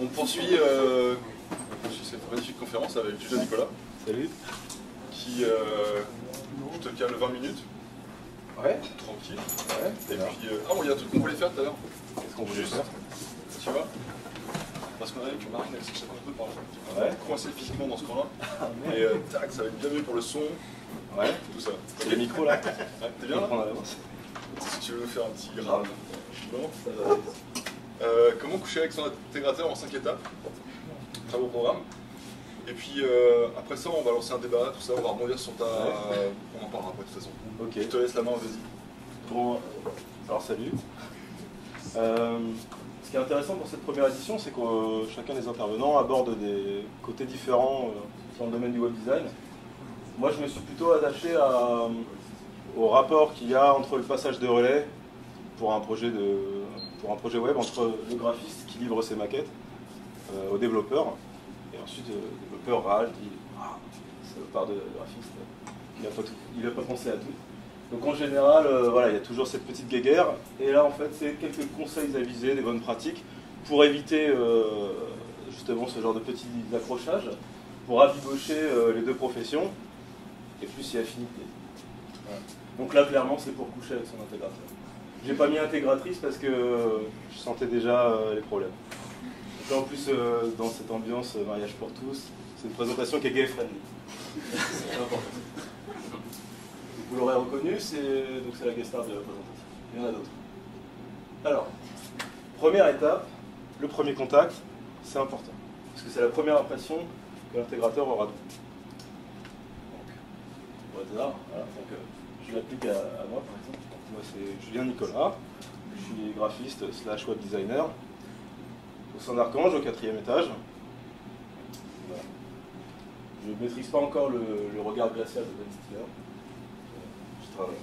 On poursuit cette magnifique conférence avec Julien Nicolas. Salut. Qui, je te cale 20 minutes. Ouais. Tranquille. Ouais. Et puis, ah bon, il y a un truc qu'on voulait faire tout à l'heure. Qu'est-ce qu'on voulait faire? Tu vois? Parce qu'on a vu que Marine, elle s'échappe un peu par là. Ouais. Coincé physiquement dans ce coin-là. Ah, et tac, ça va être bien mieux pour le son. Ouais. Tout ça. C'est le micro là. Ouais, t'es bien là? Si tu veux faire un petit grave. Non, ça va. Comment coucher avec son intégrateur en 5 étapes. Très beau programme. Et puis après ça, on va lancer un débat, tout ça, on va rebondir sur ta... On en parlera après de toute façon. Ok. Je te laisse la main, vas-y. Bon, alors salut. Ce qui est intéressant pour cette première édition, c'est que chacun des intervenants aborde des côtés différents dans le domaine du web design. Moi, je me suis plutôt attaché au rapport qu'il y a entre le passage de relais pour un projet web, entre le graphiste qui livre ses maquettes au développeur, et ensuite le développeur râle, dit ça part de graphiste, il n'a pas pensé à tout. Donc en général, voilà, il y a toujours cette petite guéguerre, et là en fait c'est quelques conseils avisés, des bonnes pratiques, pour éviter justement ce genre de petits accrochages, pour rabibocher les deux professions, et plus y affinité. Voilà. Donc là clairement c'est pour coucher avec son intégrateur. J'ai pas mis intégratrice parce que je sentais déjà les problèmes. Donc là en plus dans cette ambiance mariage pour tous, c'est une présentation qui est gay-friendly. C'est important. Vous l'aurez reconnu, c'est la guest star de la présentation. Il y en a d'autres. Alors, première étape, le premier contact, c'est important. Parce que c'est la première impression que l'intégrateur aura de vous. Donc, au hasard, voilà, donc, je l'applique à moi par exemple. Moi c'est Julien Nicolas, je suis graphiste / web designer au sein d'Archange au 4e étage. Voilà. Je ne maîtrise pas encore le regard glacial de Ben Stiller. Je travaille.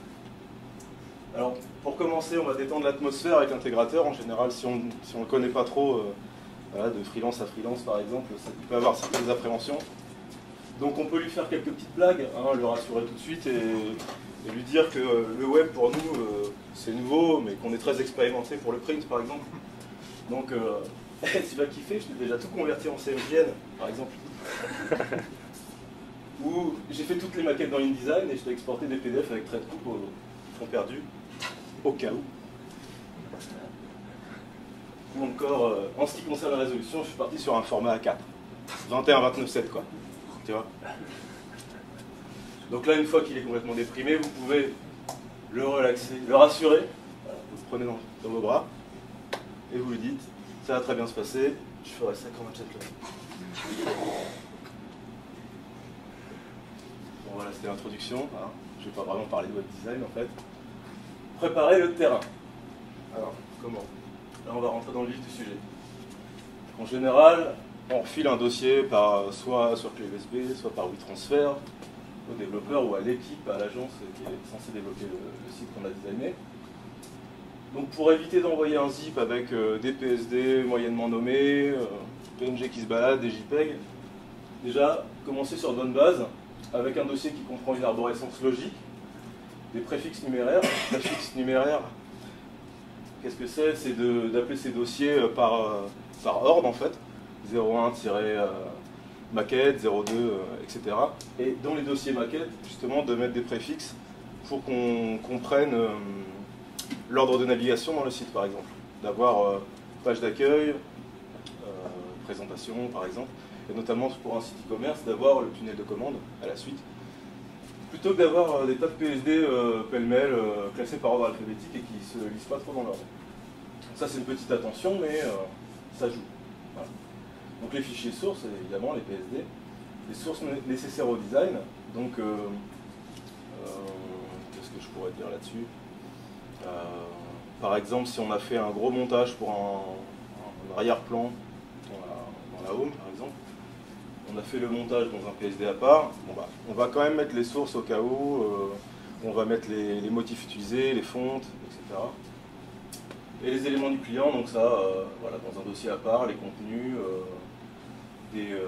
Alors pour commencer, on va détendre l'atmosphère avec l'intégrateur. En général, si on ne le connaît pas trop, voilà, de freelance à freelance par exemple, ça peut avoir certaines appréhensions. Donc on peut lui faire quelques petites blagues, hein, le rassurer tout de suite et lui dire que le web pour nous c'est nouveau, mais qu'on est très expérimenté pour le print par exemple. Donc tu vas kiffer, je t'ai déjà tout converti en CMJN par exemple. Ou j'ai fait toutes les maquettes dans InDesign et je t'ai exporté des PDF avec trait de coupe au fond perdu, au cas où. Ou encore, en ce qui concerne la résolution, je suis parti sur un format A4. 21-29-7 quoi. Tu vois. Donc là, une fois qu'il est complètement déprimé, vous pouvez le relaxer, le rassurer. Voilà, vous le prenez dans vos bras et vous lui dites ça va très bien se passer, je ferai ça comme un gentleman. Bon voilà, c'était l'introduction. Hein. Je ne vais pas vraiment parler de web design en fait. Préparer le terrain. Alors, comment? Là, on va rentrer dans le vif du sujet. En général, on refile un dossier soit sur clé USB, soit par WeTransfer, au développeur ou à l'équipe, à l'agence qui est censée développer le site qu'on a designé. Donc pour éviter d'envoyer un zip avec des PSD moyennement nommés, PNG qui se baladent, des JPEG, déjà commencer sur de bonnes bases avec un dossier qui comprend une arborescence logique, des préfixes numéraires. Préfixes numéraires, qu'est-ce que c'est? C'est d'appeler ces dossiers par ordre en fait. 01-maquette, 02, etc. Et dans les dossiers maquettes, justement, de mettre des préfixes pour qu'on comprenne l'ordre de navigation dans le site, par exemple. D'avoir page d'accueil, présentation, par exemple, et notamment pour un site e-commerce, d'avoir le tunnel de commande à la suite, plutôt que d'avoir des tas de PSD pêle-mêle classés par ordre alphabétique et qui ne se lisent pas trop dans l'ordre. Ça, c'est une petite attention, mais ça joue. Voilà. Donc les fichiers sources, évidemment, les PSD, les sources nécessaires au design. Donc, qu'est-ce que je pourrais dire là-dessus? Par exemple, si on a fait un gros montage pour un arrière-plan dans la home, par exemple, on a fait le montage dans un PSD à part, bon bah, on va quand même mettre les sources au cas où, on va mettre les motifs utilisés, les fontes, etc. Et les éléments du client, donc ça, voilà, dans un dossier à part, les contenus, de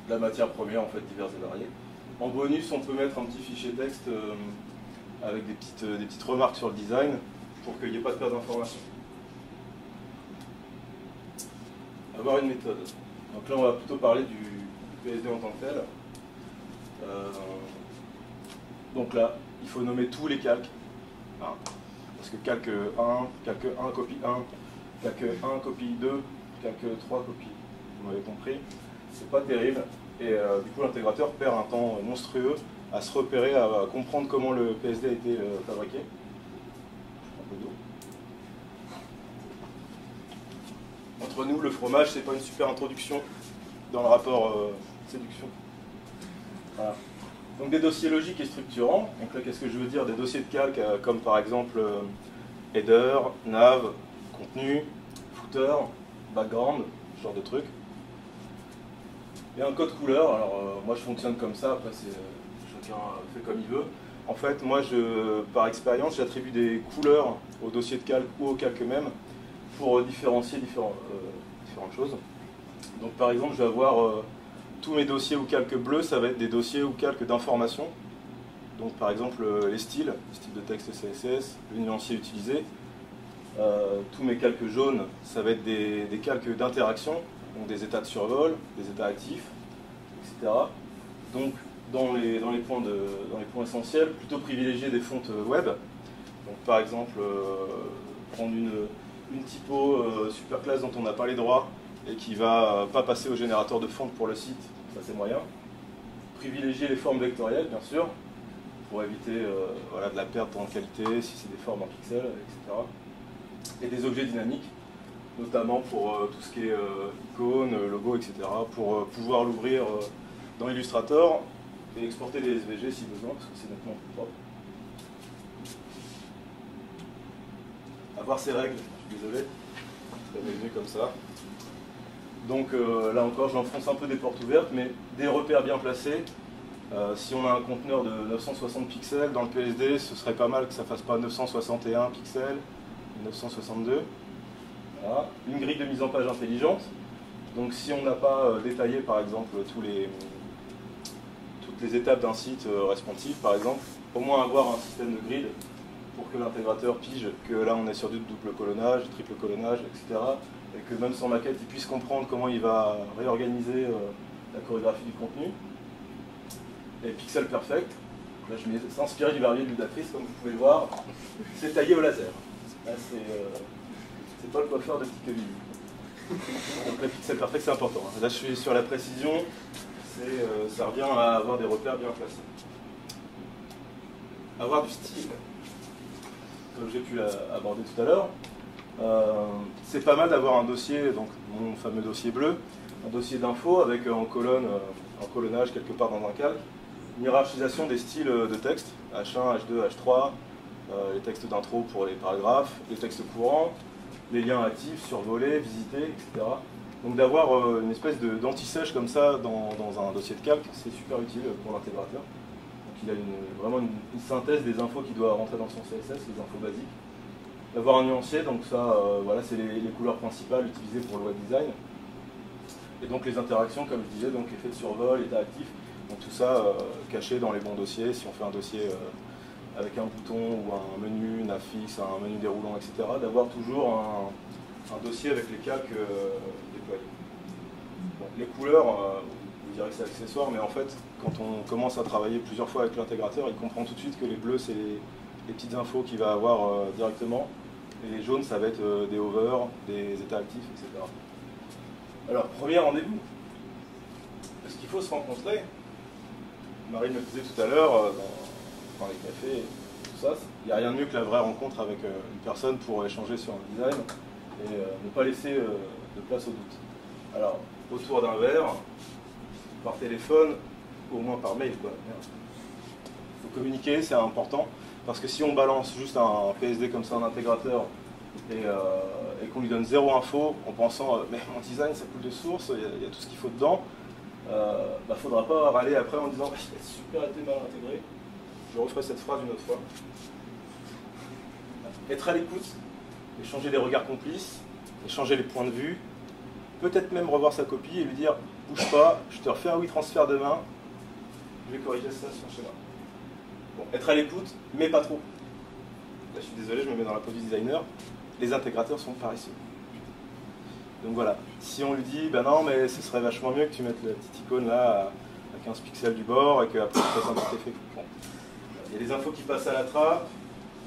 la matière première en fait diverses et variées. En bonus, on peut mettre un petit fichier texte avec des petites remarques sur le design pour qu'il n'y ait pas de perte d'information. avoir une méthode. Donc là, on va plutôt parler du PSD en tant que tel. Donc là, il faut nommer tous les calques. Hein, parce que calque 1 copie 1, calque 1 copie 2, calque 3 copie. Vous m'avez compris. C'est pas terrible. Et du coup, l'intégrateur perd un temps monstrueux à se repérer, à comprendre comment le PSD a été fabriqué. Je prends un peu d'eau. Entre nous, le fromage, c'est pas une super introduction dans le rapport séduction. Voilà. Donc des dossiers logiques et structurants. Donc là, qu'est-ce que je veux dire? Des dossiers de calque comme par exemple header, nav, contenu, footer, background, ce genre de trucs. Et un code couleur. Alors moi, je fonctionne comme ça. Après, chacun fait comme il veut. En fait, moi, par expérience, j'attribue des couleurs au dossier de calque ou au calque même pour différencier différentes choses. Donc par exemple, je vais avoir tous mes dossiers ou calques bleus, ça va être des dossiers ou calques d'information. Donc par exemple, les styles de texte CSS, le nuancier utilisé. Tous mes calques jaunes, ça va être des calques d'interaction, donc des états de survol, des états actifs, etc. Donc dans les points essentiels, plutôt privilégier des fontes web. Donc par exemple, prendre une typo super classe dont on n'a pas les droits et qui ne va pas passer au générateur de fonte pour le site, ça c'est moyen. Privilégier les formes vectorielles, bien sûr, pour éviter voilà, de la perte en qualité, si c'est des formes en pixels, etc. Et des objets dynamiques, notamment pour tout ce qui est icônes, logos, etc., pour pouvoir l'ouvrir dans Illustrator et exporter des SVG si besoin, parce que c'est nettement plus propre. Avoir ses règles, je suis désolé, ça m'est venu comme ça. Donc là encore, j'enfonce un peu des portes ouvertes, mais des repères bien placés. Si on a un conteneur de 960 pixels dans le PSD, ce serait pas mal que ça fasse pas 961 pixels, 962. Voilà. Une grille de mise en page intelligente. Donc si on n'a pas détaillé par exemple toutes les étapes d'un site responsive par exemple, au moins avoir un système de grid pour que l'intégrateur pige que là on est sur du double colonnage, triple colonnage, etc. Et que même sans maquette, il puisse comprendre comment il va réorganiser la chorégraphie du contenu. Et Pixel Perfect, là je m'ai inspiré du verbier de Ludatrice, comme vous pouvez le voir, c'est taillé au laser. Là c'est pas le coiffeur de petite Kevin. Donc le Pixel Perfect c'est important. Là je suis sur la précision, ça revient à avoir des repères bien placés. Avoir du style, comme j'ai pu l'aborder tout à l'heure. C'est pas mal d'avoir un dossier, donc mon fameux dossier bleu, un dossier d'info avec en colonnage quelque part dans un calque, une hiérarchisation des styles de texte, H1, H2, H3, les textes d'intro pour les paragraphes, les textes courants, les liens actifs, survolés, visités, etc. Donc d'avoir une espèce d'anti-sèche comme ça dans un dossier de calque, c'est super utile pour l'intégrateur. Donc il a vraiment une synthèse des infos qui doit rentrer dans son CSS, les infos basiques. D'avoir un nuancier, donc ça, voilà, c'est les couleurs principales utilisées pour le web design. Et donc les interactions, comme je disais, donc effet de survol, état actif, donc tout ça caché dans les bons dossiers. Si on fait un dossier avec un bouton ou un menu nav fixe, un menu déroulant, etc., d'avoir toujours un dossier avec les calques déployés. Bon, les couleurs, vous direz que c'est accessoire, mais en fait, quand on commence à travailler plusieurs fois avec l'intégrateur, il comprend tout de suite que les bleus, c'est les petites infos qu'il va avoir directement. Et les jaunes, ça va être des hovers, des états actifs, etc. Alors, premier rendez-vous. Est-ce qu'il faut se rencontrer? Marine me disait tout à l'heure, dans les cafés, tout ça, il n'y a rien de mieux que la vraie rencontre avec une personne pour échanger sur un design et ne pas laisser de place au doute. Alors, autour d'un verre, par téléphone, ou au moins par mail, quoi. Il faut communiquer, c'est important. Parce que si on balance juste un PSD comme ça, un intégrateur, et qu'on lui donne zéro info en pensant mais mon design ça coule de source, il y a tout ce qu'il faut dedans, bah, faudra pas râler après en disant il a super été mal intégré. Je referai cette phrase une autre fois. Être à l'écoute, échanger des regards complices, échanger les points de vue, peut-être même revoir sa copie et lui dire bouge pas, je te refais un WeTransfer demain, je vais corriger ça sur le schéma. Bon, être à l'écoute, mais pas trop. Là, je suis désolé, je me mets dans la peau du designer. Les intégrateurs sont paresseux. Donc voilà, si on lui dit, ben non, mais ce serait vachement mieux que tu mettes la petite icône là à 15 pixels du bord et qu'après tu fasses un petit effet. Bon. Il y a des infos qui passent à la trappe,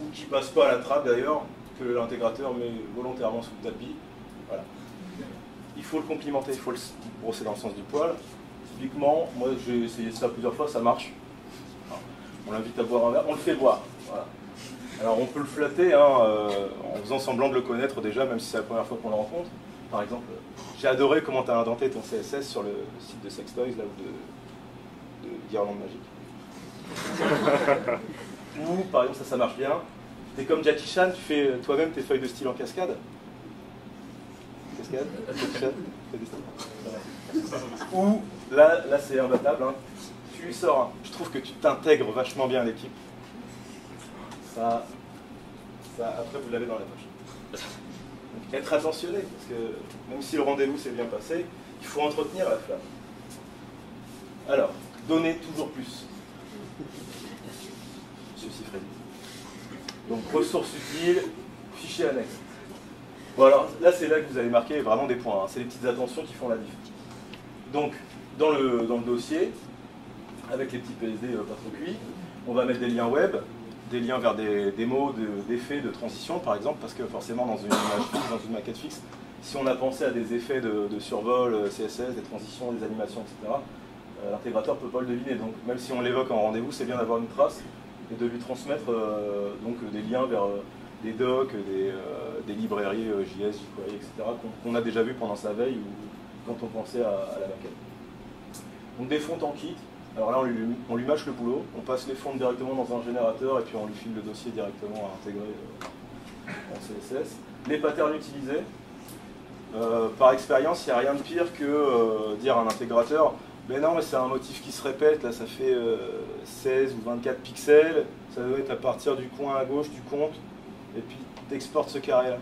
ou qui passent pas à la trappe d'ailleurs, que l'intégrateur met volontairement sous le tapis. Voilà. Il faut le complimenter, il faut le brosser dans le sens du poil. Typiquement, moi j'ai essayé ça plusieurs fois, ça marche. On l'invite à boire un verre, on le fait boire. Voilà. Alors on peut le flatter en faisant semblant de le connaître déjà, même si c'est la première fois qu'on le rencontre. Par exemple, j'ai adoré comment tu as indenté ton CSS sur le site de Sextoys là, ou de Guirlande Magique. Ou par exemple, ça marche bien. Tu es comme Jackie Chan, tu fais toi-même tes feuilles de style en cascade. Cascade, Jackie Chan, feuilles de style. Ou là c'est imbattable. Hein. Tu lui sors, je trouve que tu t'intègres vachement bien à l'équipe. Ça, après vous l'avez dans la poche. Donc, être attentionné, parce que même si le rendez-vous s'est bien passé, il faut entretenir la flamme. Alors, donner toujours plus. Ceci Freddy. Donc ressources utiles, fichier annexe. Bon alors là c'est là que vous allez marquer vraiment des points, hein. C'est les petites attentions qui font la diff. Donc dans le dossier, avec les petits PSD pas trop cuits, on va mettre des liens web, des liens vers des démos d'effets de transition par exemple, parce que forcément dans une image fixe, dans une maquette fixe, si on a pensé à des effets de survol, CSS, des transitions, des animations, etc., l'intégrateur ne peut pas le deviner. Donc même si on l'évoque en rendez-vous, c'est bien d'avoir une trace et de lui transmettre donc, des liens vers des docs, des librairies JS, jQuery, etc., qu'on a déjà vu pendant sa veille ou quand on pensait à la maquette. Donc des fontes en kit. Alors là, on lui mâche le boulot, on passe les fontes directement dans un générateur et puis on lui file le dossier directement à intégrer en CSS. Les patterns utilisés. Par expérience, il n'y a rien de pire que dire à un intégrateur mais non, mais c'est un motif qui se répète, là ça fait 16 ou 24 pixels, ça doit être à partir du coin à gauche du compte, et puis t'exportes ce carré-là.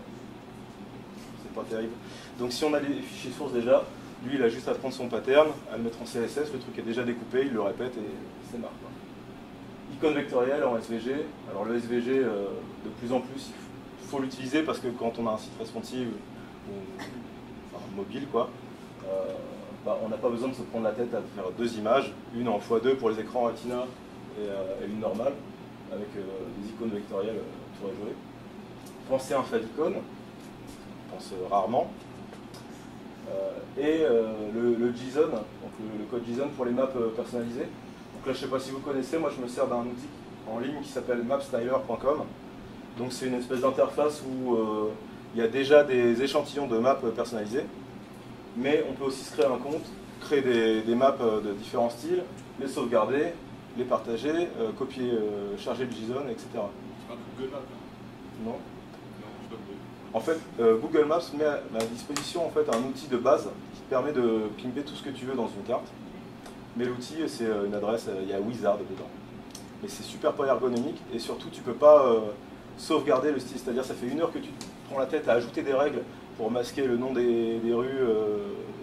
C'est pas terrible. Donc si on a les fichiers sources déjà, lui il a juste à prendre son pattern, à le mettre en CSS, le truc est déjà découpé, il le répète et c'est marre. Icône vectorielle en SVG, alors le SVG de plus en plus il faut l'utiliser parce que quand on a un site responsive, enfin mobile quoi, on n'a pas besoin de se prendre la tête à faire deux images, une en x2 pour les écrans Retina et une normale, avec des icônes vectorielles tout réjouir. Pensez à un favicon, on pense rarement. Et le JSON, donc le code JSON pour les maps personnalisées. Donc là, je ne sais pas si vous connaissez, moi je me sers d'un outil en ligne qui s'appelle mapstyler.com. Donc c'est une espèce d'interface où il y a déjà des échantillons de maps personnalisées. Mais on peut aussi se créer un compte, créer des maps de différents styles, les sauvegarder, les partager, copier, charger le JSON, etc. C'est pas Google Maps hein. Non. Non, je sais pas. En fait, Google Maps met à disposition en fait, un outil de base qui permet de pimper tout ce que tu veux dans une carte. Mais l'outil, c'est une adresse, il y a Wizard dedans. Mais c'est super pas ergonomique et surtout, tu peux pas sauvegarder le style. C'est-à-dire, ça fait 1 heure que tu te prends la tête à ajouter des règles pour masquer le nom des rues,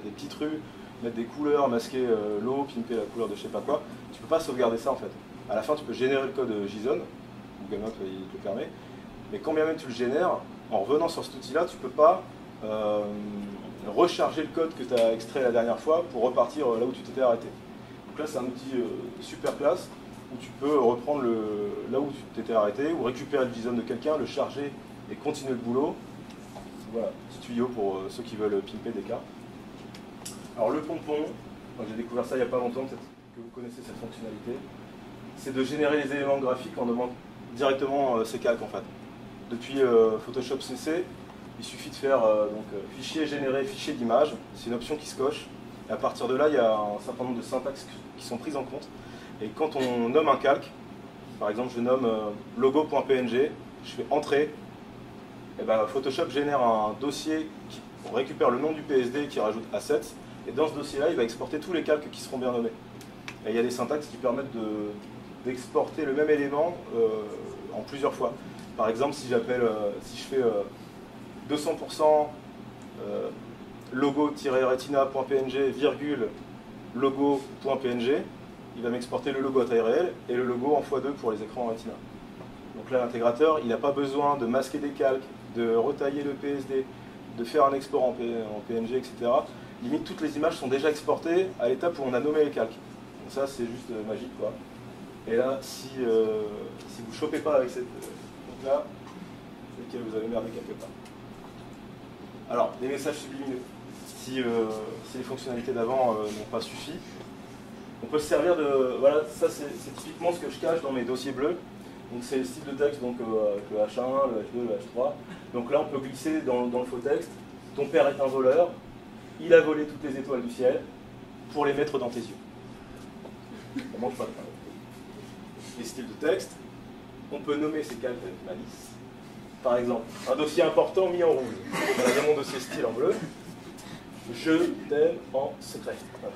des petites rues, mettre des couleurs, masquer l'eau, pimper la couleur de je sais pas quoi. Tu peux pas sauvegarder ça en fait. À la fin, tu peux générer le code JSON, Google Maps il te le permet, mais quand bien même tu le génères, en revenant sur cet outil-là, tu peux pas recharger le code que tu as extrait la dernière fois pour repartir là où tu t'étais arrêté. Donc là, c'est un outil super classe où tu peux reprendre là où tu t'étais arrêté, ou récupérer le JSON de quelqu'un, le charger et continuer le boulot. Voilà, petit tuyau pour ceux qui veulent pimper des cartes. Alors le pompon, j'ai découvert ça il n'y a pas longtemps, peut-être que vous connaissez cette fonctionnalité, c'est de générer les éléments graphiques en demandant directement ces calques en fait. Depuis Photoshop CC, il suffit de faire fichier généré, fichier d'image, c'est une option qui se coche. Et à partir de là, il y a un certain nombre de syntaxes qui sont prises en compte. Et quand on nomme un calque, par exemple je nomme logo.png, je fais entrée, et ben, Photoshop génère un dossier qui récupère le nom du PSD qui rajoute assets, et dans ce dossier-là, il va exporter tous les calques qui seront bien nommés. Et il y a des syntaxes qui permettent d'exporter le même élément en plusieurs fois. Par exemple, si je fais 200% logo-retina.png, virgule logo.png, il va m'exporter le logo à taille réelle et le logo en x2 pour les écrans Retina. Donc là, l'intégrateur, il n'a pas besoin de masquer des calques, de retailler le PSD, de faire un export en PNG, etc., limite toutes les images sont déjà exportées à l'étape où on a nommé les calques. Donc ça c'est juste magique quoi. Et là, si vous ne chopez pas avec cette là, c'est que vous avez merdé quelque part. Alors, les messages subliminaux. Si les fonctionnalités d'avant n'ont pas suffi, on peut se servir de... Voilà, ça c'est typiquement ce que je cache dans mes dossiers bleus. Donc c'est le style de texte, donc avec le H1, le H2, le H3. Donc là on peut glisser dans le faux texte. Ton père est un voleur, il a volé toutes les étoiles du ciel pour les mettre dans tes yeux. On mange pas de pain. Les styles de texte, on peut nommer ces calques avec malice. Par exemple, un dossier important mis en rouge. Voilà, j'ai mon dossier style en bleu. Je t'aime en secret. Voilà.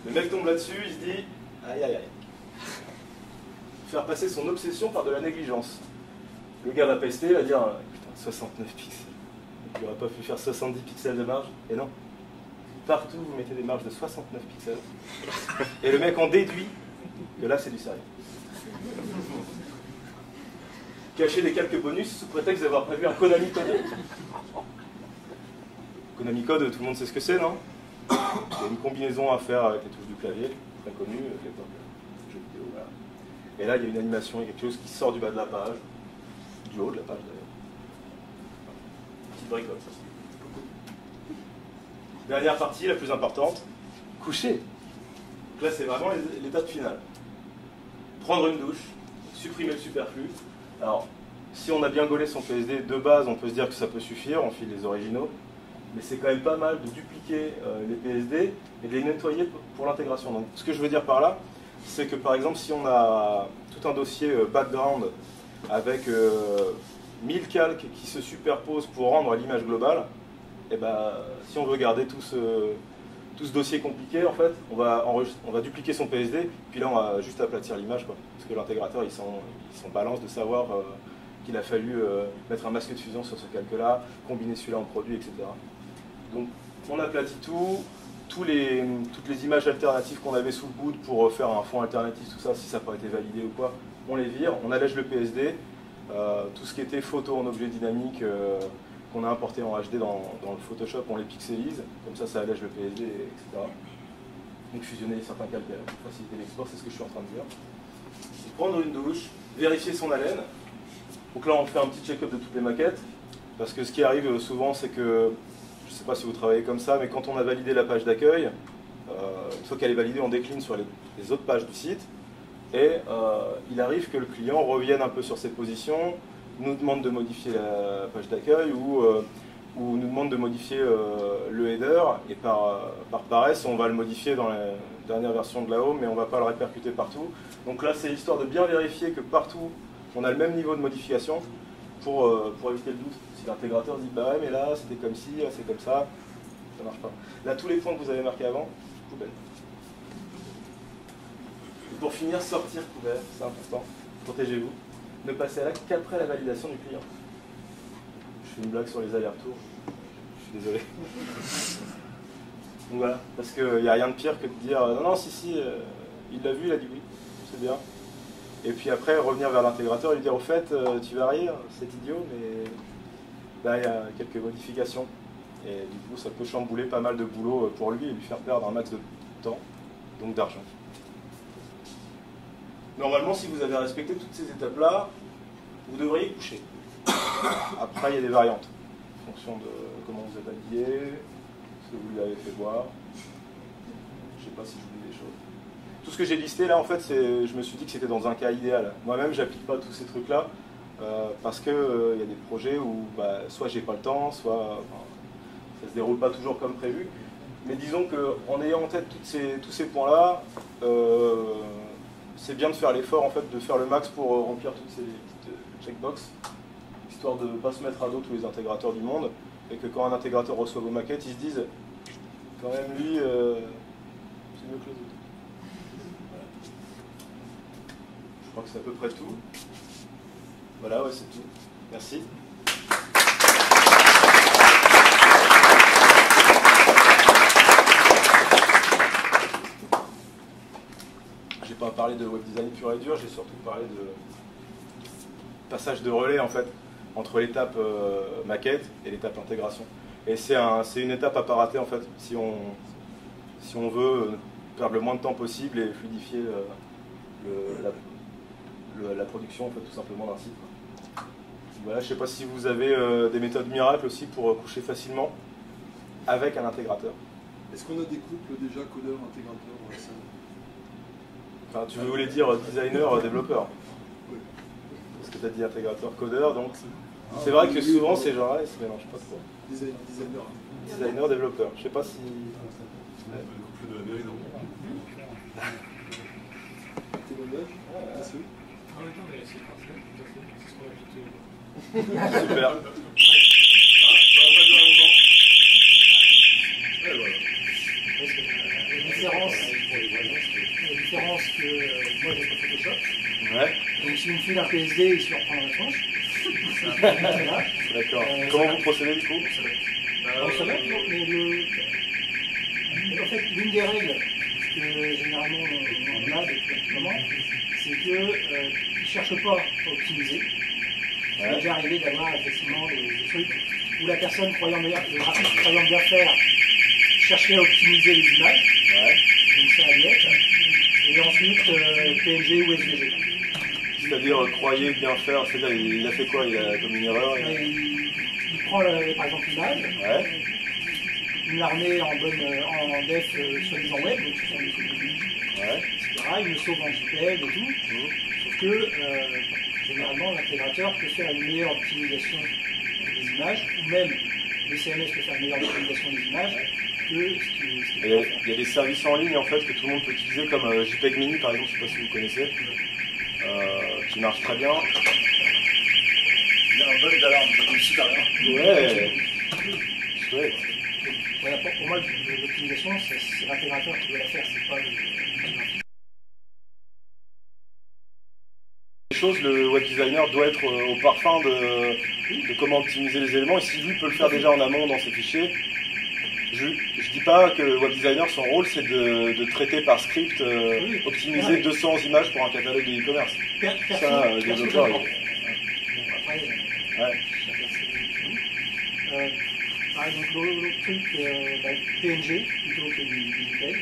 Le mec tombe là-dessus, il se dit aïe aïe aïe. Faire passer son obsession par de la négligence. Le gars va pester, il va dire putain, 69 pixels. Il n'aurait pas pu faire 70 pixels de marge. Et non. Partout, vous mettez des marges de 69 pixels. Et le mec en déduit que là, c'est du sérieux. Cacher des quelques bonus sous prétexte d'avoir prévu un Konami Code. Konami Code, tout le monde sait ce que c'est, non? Il y a une combinaison à faire avec les touches du clavier, très connue, les jeux vidéo, voilà. Et là, il y a une animation, il y a quelque chose qui sort du bas de la page, du haut de la page d'ailleurs. Petite bricole. Dernière partie, la plus importante, coucher. Donc là, c'est vraiment l'étape finale. Prendre une douche, supprimer le superflu. Alors, si on a bien gaulé son PSD de base, on peut se dire que ça peut suffire, on file les originaux. Mais c'est quand même pas mal de dupliquer les PSD et de les nettoyer pour l'intégration. Donc, ce que je veux dire par là, c'est que par exemple, si on a tout un dossier background avec 1000 calques qui se superposent pour rendre l'image globale, et ben, si on veut garder tout ce dossier compliqué, en fait, on va dupliquer son PSD, puis là, on va juste aplatir l'image, quoi. Parce que l'intégrateur, il s'en balance de savoir qu'il a fallu mettre un masque de fusion sur ce calque-là, combiner celui-là en produit, etc. Donc, on aplatit toutes les images alternatives qu'on avait sous le coude pour faire un fond alternatif, tout ça, si ça n'a pas été validé ou quoi, on les vire, on allège le PSD, tout ce qui était photo en objet dynamique qu'on a importé en HD dans le Photoshop, on les pixelise, comme ça allège le PSD, etc. Donc fusionner certains calques pour faciliter l'export, c'est ce que je suis en train de dire. Prendre une douche, vérifier son haleine. Donc là on fait un petit check-up de toutes les maquettes, parce que ce qui arrive souvent c'est que, je ne sais pas si vous travaillez comme ça, mais quand on a validé la page d'accueil, une fois qu'elle est validée, on décline sur les autres pages du site, et il arrive que le client revienne un peu sur ses positions, nous demande de modifier la page d'accueil ou nous demande de modifier le header, et par paresse, on va le modifier dans la dernière version de la home, mais on ne va pas le répercuter partout. Donc là, c'est histoire de bien vérifier que partout, on a le même niveau de modification pour éviter le doute. Si l'intégrateur dit bah ouais, mais là, c'était comme ci, là, c'est comme ça ne marche pas. Là, tous les points que vous avez marqués avant, poubelle. Et pour finir, sortir couvert, c'est important, protégez-vous. Ne passez à l'acte qu'après la validation du client. Je fais une blague sur les allers-retours, je suis désolé. Donc voilà, parce qu'il n'y a rien de pire que de dire non, non, si, il l'a vu, il a dit oui, c'est bien. Et puis après, revenir vers l'intégrateur et lui dire au fait, tu vas rire, c'est idiot, mais là, il y a quelques modifications. Et du coup, ça peut chambouler pas mal de boulot pour lui et lui faire perdre un max de temps, donc d'argent. Normalement, si vous avez respecté toutes ces étapes-là, vous devriez coucher. Après, il y a des variantes, en fonction de comment vous êtes habillé, ce que vous lui avez fait boire. Je ne sais pas si j'oublie des choses. Tout ce que j'ai listé là, en fait, je me suis dit que c'était dans un cas idéal. Moi-même, j'applique pas tous ces trucs-là, parce qu'il y a des projets où soit j'ai pas le temps, soit ça se déroule pas toujours comme prévu. Mais disons qu'en ayant en tête tous ces points-là, c'est bien de faire l'effort, en fait, de faire le max pour remplir toutes ces petites checkbox, histoire de ne pas se mettre à dos tous les intégrateurs du monde, et que quand un intégrateur reçoit vos maquettes, ils se disent quand même lui, c'est mieux que les autres. Voilà. Je crois que c'est à peu près tout. Voilà, ouais, c'est tout. Merci. J'ai pas parlé de web design pur et dur, j'ai surtout parlé de passage de relais en fait. entre l'étape maquette et l'étape intégration. Et c'est une étape à pas rater en fait, si on veut perdre le moins de temps possible et fluidifier la production en fait, tout simplement d'un site. Voilà, je ne sais pas si vous avez des méthodes miracles aussi pour coucher facilement avec un intégrateur. Est-ce qu'on a des couples déjà codeur-intégrateur? Enfin, tu voulais dire designer-développeur. Oui. Parce que tu as dit intégrateur-codeur, donc c'est vrai que souvent ces gens-là, ils se mélangent pas trop. Designer. Designer-développeur, je ne sais pas si... Le couple de la mairie, non? Témoignage? Merci. En même temps, mais c'est parfait, tout à fait. C'est ce qu'on a plutôt. Super. Ça va pas durer longtemps. Et voilà. La différence que moi j'ai pas Photoshop. Ouais, Donc si on me file un PSD, il se le reprend dans la tronche. Voilà. d'accord. Comment vous procédez du coup? On se met, mais en fait, l'une des règles que généralement on a depuis un moment, c'est qu'ils ne cherchent pas à optimiser. Ça m'est déjà arrivé d'avoir effectivement des trucs où la personne croyant bien, le graphiste croyant bien faire, cherchait à optimiser les images. Ouais. Donc ça allait être. Et ensuite PNG ou SVG. C'est-à-dire, croyez bien faire, c'est-à-dire, il a fait quoi? Il a commis une erreur? Il prend par exemple l'image, Ouais. il la remet en def soi-disant web, donc ce sont des copies, Ouais. etc. Il le sauve en JPEG et tout. Sauf que généralement l'intégrateur peut faire une meilleure optimisation des images, ou même le CMS peut faire une meilleure optimisation des images que ce qui Il y a des services en ligne en fait que tout le monde peut utiliser comme JPEG Mini par exemple, je ne sais pas si vous connaissez, qui marche très bien. Il y a un bug d'alarme, ça tombe super bien. Ouais, chouette. Voilà, pour moi, l'optimisation, c'est l'intégrateur qui doit la faire, c'est pas le graphiste. Le web designer doit être au parfum de comment optimiser les éléments, et si lui peut le faire déjà en amont dans ses fichiers, je ne dis pas que le web designer, son rôle c'est de traiter par script, optimiser 200 images pour un catalogue de e-commerce. Ça, le développeur, Après, ouais. par exemple, l'autre truc, PNG plutôt que du JPEG,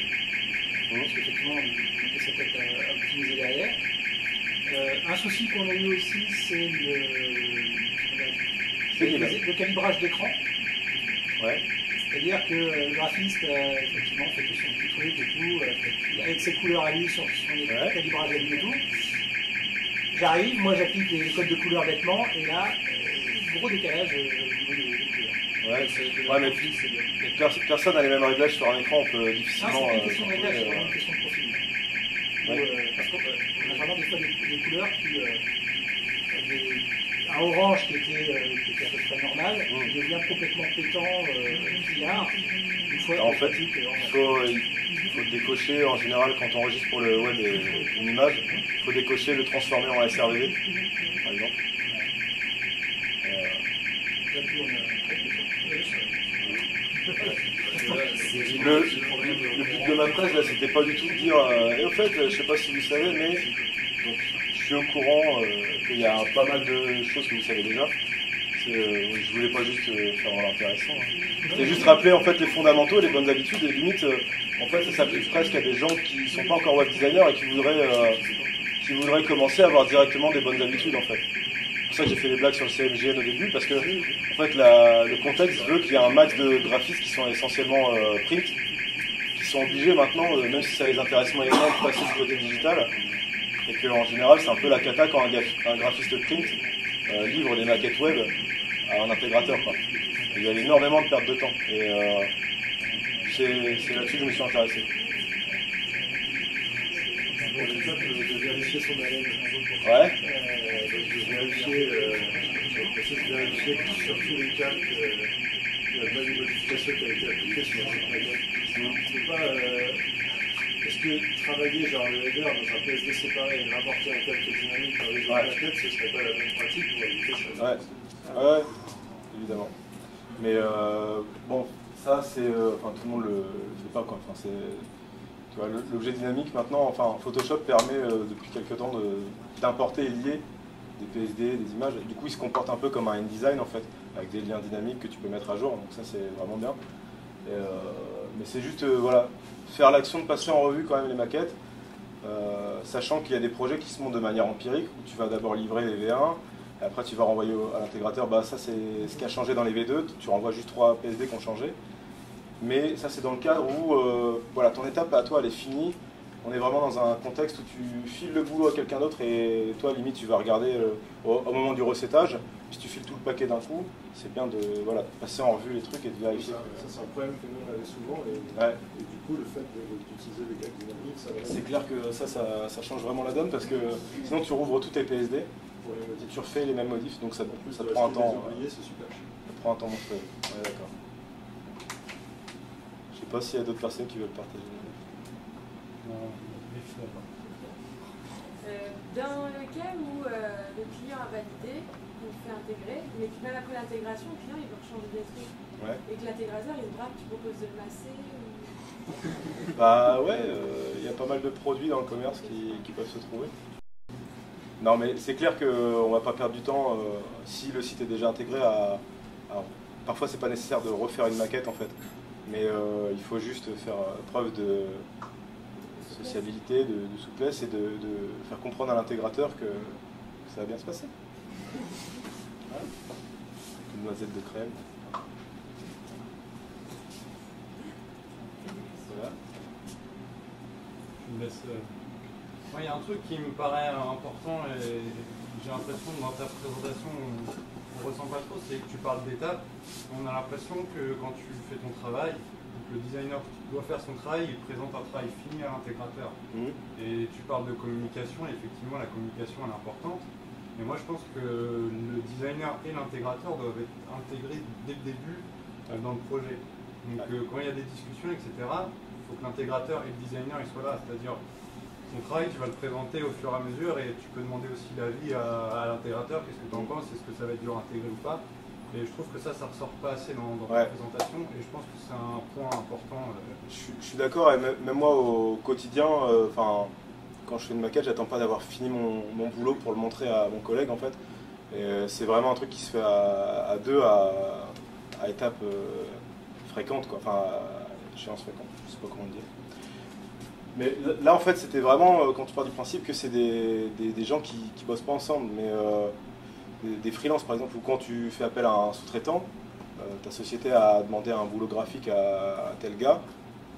parce qu'effectivement, on essaie peut-être à optimiser derrière. Un souci qu'on a eu aussi, c'est le calibrage d'écran. Ouais. C'est-à-dire que le graphiste, effectivement, fait tout son petit truc et tout, avec ses couleurs à lui, sur les calibrages à lui et tout. J'arrive, moi j'applique les codes de couleurs bêtement, et là, gros décalage au niveau des couleurs. Ouais, mais personne n'a les mêmes réglages sur un écran, on peut difficilement... C'est pas une question de réglage, c'est vraiment une question de profil. Parce qu'on a vraiment des fois des couleurs qui... un orange qui était à peu près normal, il devient complètement pétant, criard. En fait, il faut décocher, en général, quand on enregistre pour le web une image, il faut décocher, le transformer en SRVV, par exemple. Le but de ma presse, là, c'était pas du tout de dire et au fait, je sais pas si vous savez, mais donc, je suis au courant qu'il y a pas mal de choses que vous savez déjà. Je voulais pas juste faire l'intéressant. C'était juste rappeler en fait les fondamentaux, les bonnes habitudes, et limite, en fait, ça s'applique presque à des gens qui sont pas encore web designers et qui voudraient commencer à avoir directement des bonnes habitudes en fait. C'est pour ça que j'ai fait des blagues sur le CMJN au début, parce que en fait, le contexte veut qu'il y ait un max de graphistes qui sont essentiellement print, qui sont obligés maintenant, même si ça les intéresse moyennement, de passer du côté digital, et qu'en général, c'est un peu la cata quand un graphiste print livre des maquettes web à un intégrateur, quoi. Il y a énormément de perte de temps, et c'est là-dessus que je me suis intéressé. Pour l'étape de vérifier son haleine. Ouais. De vérifier que sur tous les cas, il n'y a pas de modification qui a été appliquée sur cette maquette. C'est pas. Est-ce que travailler genre le header dans un PSD séparé et rapporter un calque dynamique dans les autres maquettes, ce serait pas la bonne pratique pour éviter ça? Ouais, évidemment. Mais bon, ça c'est. Enfin, tout le monde le fait pas, quoi. Enfin, tu vois, l'objet dynamique maintenant, enfin, Photoshop permet depuis quelques temps d'importer et lier PSD, des images. Du coup, il se comporte un peu comme un InDesign en fait, avec des liens dynamiques que tu peux mettre à jour. Donc ça, c'est vraiment bien. Mais c'est juste, voilà, faire l'action de passer en revue quand même les maquettes, sachant qu'il y a des projets qui se montent de manière empirique, où tu vas d'abord livrer les V1, et après tu vas renvoyer à l'intégrateur, bah ça c'est ce qui a changé dans les V2, tu renvoies juste 3 PSD qui ont changé. Mais ça c'est dans le cadre où voilà, ton étape à toi elle est finie, on est vraiment dans un contexte où tu files le boulot à quelqu'un d'autre et toi limite tu vas regarder au moment du recettage, si tu files tout le paquet d'un coup, c'est bien de voilà, passer en revue les trucs et de vérifier. Ça c'est un problème que nous on avait souvent et du coup le fait d'utiliser des gags dynamiques, ça va... C'est clair que ça change vraiment la donne parce que sinon tu rouvres tous tes PSD et tu refais les mêmes modifs, donc ça prend un temps. C'est super. Ça prend un temps monstrueux. Ouais, d'accord. Je sais pas s'il y a d'autres personnes qui veulent partager. Dans le cas où le client a validé, on fait intégrer, mais que même après l'intégration, le client il veut changer des trucs. Ouais. Et que l'intégrateur il voudra que tu proposes de le masser. Ou... Bah ouais, il y a pas mal de produits dans le commerce qui peuvent se trouver. Non mais c'est clair qu'on va pas perdre du temps si le site est déjà intégré à... Alors, parfois c'est pas nécessaire de refaire une maquette en fait, mais il faut juste faire preuve de sociabilité, de souplesse et de faire comprendre à l'intégrateur que ça va bien se passer. Voilà. Une noisette de crème. Voilà. Je me laisse... Moi, il y a un truc qui me paraît important et j'ai l'impression que dans ta présentation, on ne ressent pas trop, c'est que tu parles d'étapes. On a l'impression que quand tu fais ton travail, le designer doit faire son travail, il présente un travail fini à l'intégrateur. Et tu parles de communication, et effectivement la communication elle est importante. Mais moi je pense que le designer et l'intégrateur doivent être intégrés dès le début dans le projet. Donc quand il y a des discussions, etc., il faut que l'intégrateur et le designer ils soient là. C'est-à-dire ton travail, tu vas le présenter au fur et à mesure et tu peux demander aussi l'avis à l'intégrateur, qu'est-ce que tu en penses, est-ce que ça va être dur à intégrer ou pas. Et je trouve que ça ressort pas assez dans la présentation et je pense que c'est un point important. Je suis d'accord, et même moi au quotidien, quand je fais une maquette, j'attends pas d'avoir fini mon boulot pour le montrer à mon collègue en fait. C'est vraiment un truc qui se fait à deux, à étapes fréquentes, quoi. Enfin à échéance fréquente, je sais pas comment le dire. Mais là en fait c'était vraiment, quand tu pars du principe que c'est des gens qui bossent pas ensemble, mais des freelances par exemple, où quand tu fais appel à un sous-traitant, ta société a demandé un boulot graphique à tel gars,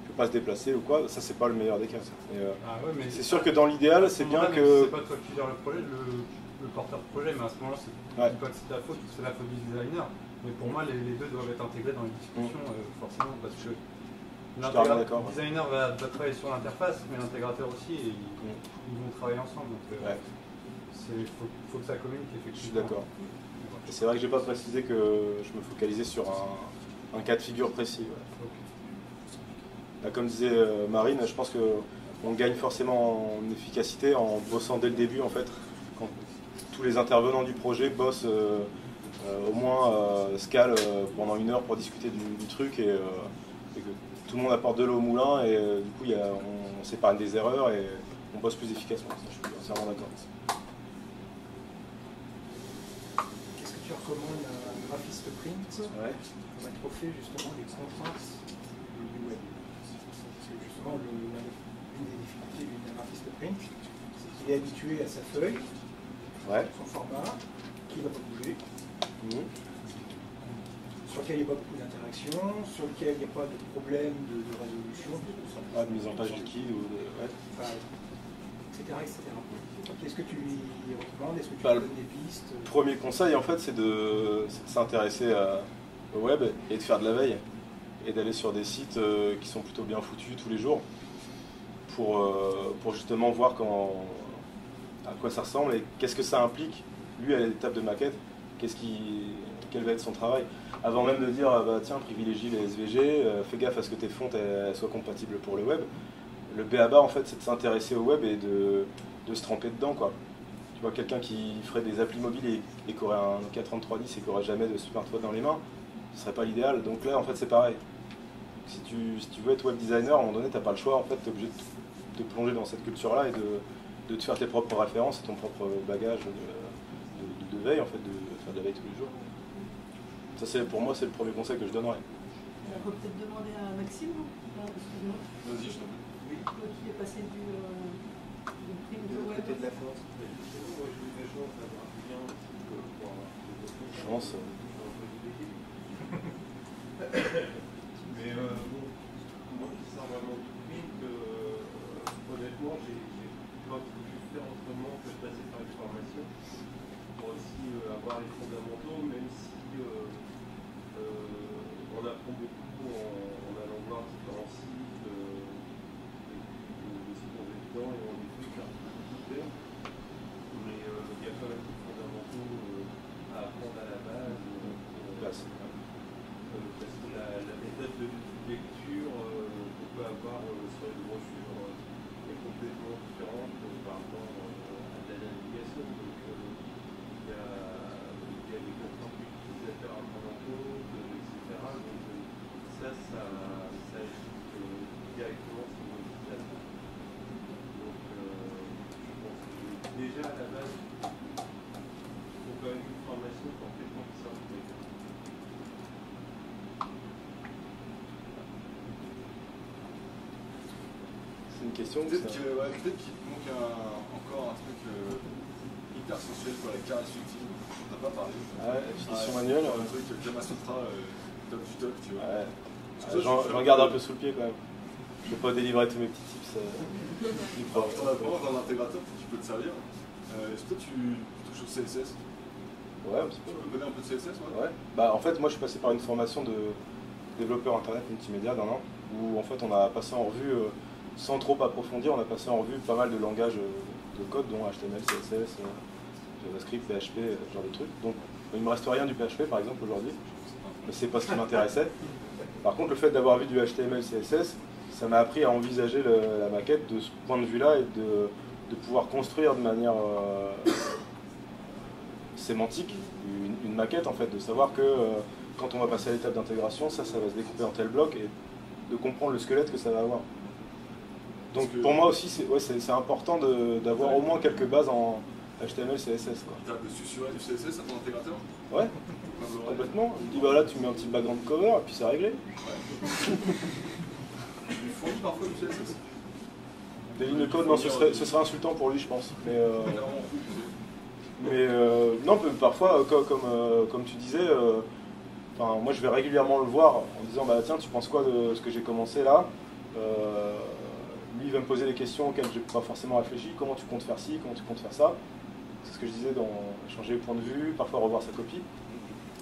tu peux pas se déplacer ou quoi, ça c'est pas le meilleur des cas. Mais c'est sûr que dans l'idéal c'est bien que... C'est pas toi qui gères le projet, le porteur de projet, mais à ce moment-là c'est pas que c'est ta faute, c'est la faute du designer. Mais pour moi les deux doivent être intégrés dans les discussions forcément parce que le designer va travailler sur l'interface, mais l'intégrateur aussi, et ils vont travailler ensemble. Donc, il faut que ça communique effectivement. Je suis d'accord. Et c'est vrai que j'ai pas précisé que je me focalisais sur un cas de figure précis. Ouais. Okay. Là, comme disait Marine, je pense qu'on gagne forcément en efficacité en bossant dès le début en fait. Quand tous les intervenants du projet bossent au moins scale pendant 1 heure pour discuter du truc et que tout le monde apporte de l'eau au moulin et du coup on s'épargne des erreurs et on bosse plus efficacement. Ça, je suis entièrement d'accord. Qu'est-ce que tu recommandes à un graphiste print pour mettre au fait justement des contraintes du web? Parce que justement, l'une des difficultés d'un graphiste print, c'est qu'il est habitué à sa feuille, son format, qui ne va pas bouger. Sur lequel il n'y a pas beaucoup d'interactions, sur lequel il n'y a pas de problème de résolution, de mise en page liquide, etc. Qu'est-ce que tu lui recommandes? Est-ce que tu lui donnes des pistes? Le premier conseil, en fait, c'est de s'intéresser au web et de faire de la veille et d'aller sur des sites qui sont plutôt bien foutus tous les jours pour justement voir à quoi ça ressemble et qu'est-ce que ça implique, lui, à l'étape de maquette, quel va être son travail. Avant même de dire, tiens, privilégie les SVG, fais gaffe à ce que tes fontes soient compatibles pour le web. Le b.a.-ba, en fait, c'est de s'intéresser au web et de se tremper dedans, quoi. Tu vois, quelqu'un qui ferait des applis mobiles et qui aurait un Nokia 3310 et qui n'aurait jamais de smartphone dans les mains, ce serait pas l'idéal. Donc là, en fait, c'est pareil. Si tu veux être web designer, à un moment donné, tu n'as pas le choix, en fait, tu es obligé de te plonger dans cette culture-là et de te faire tes propres références et ton propre bagage veille, en fait, de faire de la veille tous les jours. Ça, pour moi, c'est le premier conseil que je donnerais. On peut peut-être demander à Maxime, excuse-moi. Vas-y, je t'en prie. Oui. Toi qui est passé du prime de web. Côté de la force. Chance. Mais bon, moi qui sors vraiment du prime, honnêtement, j'ai pas pu faire autrement que de passer par une formation pour aussi avoir les fondamentaux, même si on apprend beaucoup en allant voir différents sites, des sites qu'on est dedans et on les fait faire tout. Mais il y a quand même des fondamentaux à apprendre à la base. Parce que la méthode de lecture qu'on peut avoir sur les brochures est complètement différente par rapport à de la navigation. Donc il y a des contraintes utilisateurs fondamentaux, etc. Donc ça agit directement sur l'utilisateur. Donc je pense que déjà à la base, il faut quand même une formation complètement qui sort de l'école. C'est une question. Peut-être qu'il manque encore un truc hyper essentiel pour la carrière utile. On n'a pas parlé. Ouais, finition manuelle. Un truc Kama Sutra, top du top, tu vois. Ouais. J'en garde un peu sous le pied quand même. Je ne vais pas délivrer tous mes petits tips. Alors, t'en as pas dans l'intégrateur qui peut te servir. Est-ce que toi tu touches au CSS? Ouais, un petit peu. Tu connais un peu de CSS, ouais. Bah, en fait, moi je suis passé par une formation de développeur internet multimédia d'un an, où en fait on a passé en revue, sans trop approfondir, on a passé en revue pas mal de langages de code, dont HTML, CSS, JavaScript, PHP, ce genre de trucs. Donc il me reste rien du PHP par exemple aujourd'hui, mais c'est pas ce qui m'intéressait. Par contre, le fait d'avoir vu du HTML, CSS, ça m'a appris à envisager la maquette de ce point de vue-là et de pouvoir construire de manière sémantique une maquette, en fait, de savoir que quand on va passer à l'étape d'intégration, ça va se découper en tel bloc et de comprendre le squelette que ça va avoir. Donc pour moi aussi, c'est important d'avoir au moins quelques bases en HTML, CSS. Tu as dessus sur du CSS à ton intégrateur? Ouais, complètement. Il me dit bah là tu mets un petit background cover et puis c'est réglé. Tu lui fournis parfois du CSS? Des lignes de code, non, ce serait insultant pour lui, je pense. Mais non, parfois, comme tu disais, moi je vais régulièrement le voir en disant bah tiens, tu penses quoi de ce que j'ai commencé là? Lui il va me poser des questions auxquelles je n'ai pas forcément réfléchi. Comment tu comptes faire ci, comment tu comptes faire ça? C'est ce que je disais dans changer les points de vue, parfois revoir sa copie.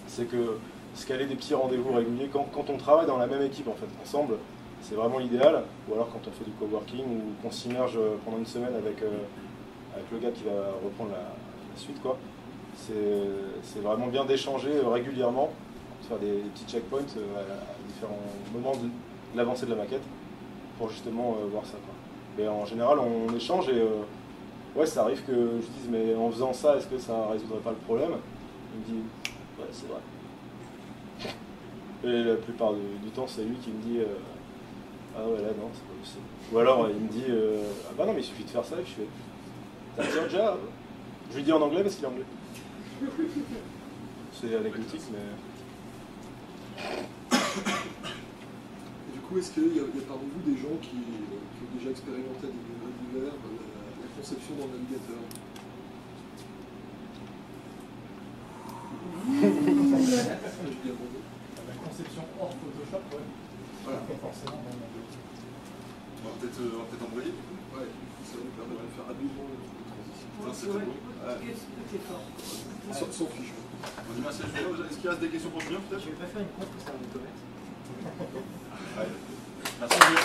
C'est que se caler des petits rendez-vous réguliers, quand on travaille dans la même équipe en fait, ensemble, c'est vraiment l'idéal. Ou alors quand on fait du coworking ou qu'on s'immerge pendant une semaine avec le gars qui va reprendre la suite, quoi. C'est vraiment bien d'échanger régulièrement, de faire des petits checkpoints à différents moments de l'avancée de la maquette pour justement voir ça, quoi. Mais en général, on échange et ouais, ça arrive que je dise mais en faisant ça, est-ce que ça résoudrait pas le problème? Il me dit ouais, c'est vrai. Et la plupart du temps, c'est lui qui me dit ah ouais, là non, c'est pas possible. Ou alors il me dit ah bah non, mais il suffit de faire ça. Et je fais t'as fait un job? Je lui dis en anglais parce qu'il est anglais. C'est anecdotique, mais. Du coup, est-ce qu'il y a parmi vous des gens qui ont déjà expérimenté des degrés divers la conception d'un navigateur? La conception hors Photoshop, ouais. Voilà. Forcément. On va peut-être embrayer. Ouais, ça nous permet de faire habilement le transition. C'est bon. Sans fiche. On dit merci à Julien. Est-ce qu'il reste des questions pour Julien peut-être? Je vais pas faire une compte pour ça, vous connaissez. Merci Julien.